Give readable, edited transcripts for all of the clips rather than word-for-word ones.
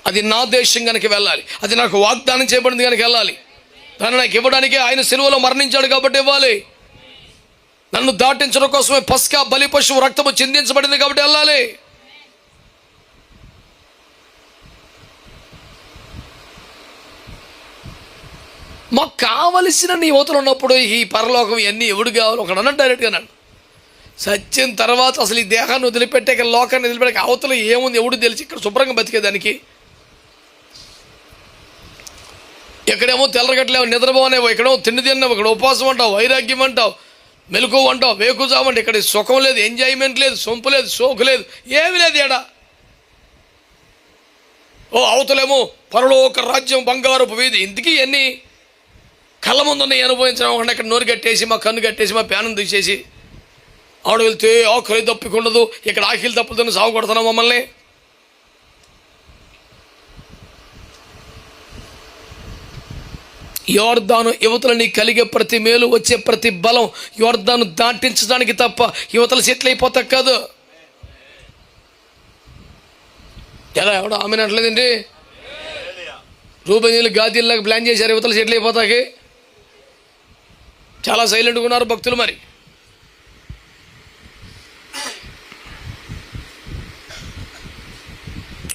అది నా దేశం కనుక వెళ్ళాలి, అది నాకు వాగ్దానం చేయబడింది కనుక వెళ్ళాలి. దాన్ని నాకు ఇవ్వడానికి ఆయన సిలువలో మరణించాడు కాబట్టి ఇవ్వాలి. నన్ను దాటించడం కోసమే పస్కా బలి పశువు రక్తము చిందించబడింది కాబట్టి వెళ్ళాలి. మాకు కావలసిన నీ యువతలు ఉన్నప్పుడు ఈ పరలోకం ఇవన్నీ ఎవడు కావాలి? ఒకడు అన్నాడు డైరెక్ట్గా, నన్ను సత్యం తర్వాత అసలు ఈ దేహాన్ని వదిలిపెట్టాక లోకాన్ని వదిలిపెట్టాక అవతల ఏముంది ఎవడు తెలిసి ఇక్కడ శుభ్రంగా బతికేదానికి. ఎక్కడేమో తెల్లగట్లేవు, నిద్రపోనేవో, ఇక్కడేమో తిండి తిన్నావు, ఇక్కడ ఉపవాసం అంటావు, వైరాగ్యం అంటావు, మెలకు అంటావు, వేకుజామంటే ఇక్కడ సుఖం లేదు, ఎంజాయ్మెంట్ లేదు, సొంపు లేదు, సోకు లేదు, ఏమి లేదు ఏడా. ఓ అవతలేమో పరలోక రాజ్యం బంగారపు వీధి, ఇంటికి ఎన్ని కళ్ళ ముందున్న అనుభవించడం. ఇక్కడ నోరు కట్టేసి మా కన్ను కట్టేసి మా ప్యానం తీసేసి ఆవిడ వెళ్తే ఆకలి తప్పికుండదు, ఇక్కడ ఆకలి తప్పుతున్న సాగు కొడుతున్నాం మమ్మల్ని. యోర్దాను యువతలు నీకు కలిగే ప్రతి మేలు, వచ్చే ప్రతి బలం యోర్దాను దాటించడానికి తప్ప యువతలు సెటిల్ అయిపోతా కాదు. ఎలా ఎవడో ఆమె అంటలేదండి, రూబేనీలు గాదీల్లాగా ప్లాన్ చేశారు యువతలు సెటిల్ అయిపోతాకి. చాలా సైలెంట్గా ఉన్నారు భక్తులు. మరి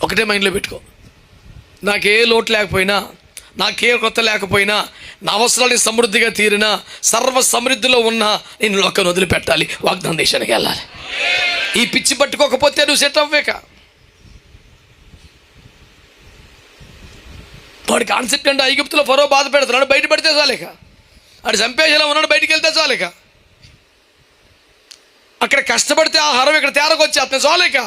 ఒకటే మైండ్లో పెట్టుకో, నాకే లోటు లేకపోయినా, నాకే కొత్త లేకపోయినా, నా అవసరాలు సమృద్ధిగా తీరినా, సర్వ సమృద్ధిలో ఉన్నా నేను లోకాన్ని వదిలిపెట్టాలి, వాగ్దాన దేశానికి వెళ్ళాలి. ఈ పిచ్చి పట్టుకోకపోతే నువ్వు సెట్ అవ్వేక. వాడి కాన్సెప్ట్ అంటే ఐగుప్తులో ఫరో బాధ పెడుతున్నాడు, బయట పడితే చాలేక. వాడు చంపేసేలా ఉన్నాడు, బయటికి వెళ్తే చాలేక. అక్కడ కష్టపడితే ఆహారం ఇక్కడ తేరకొచ్చేస్తే చాలేక.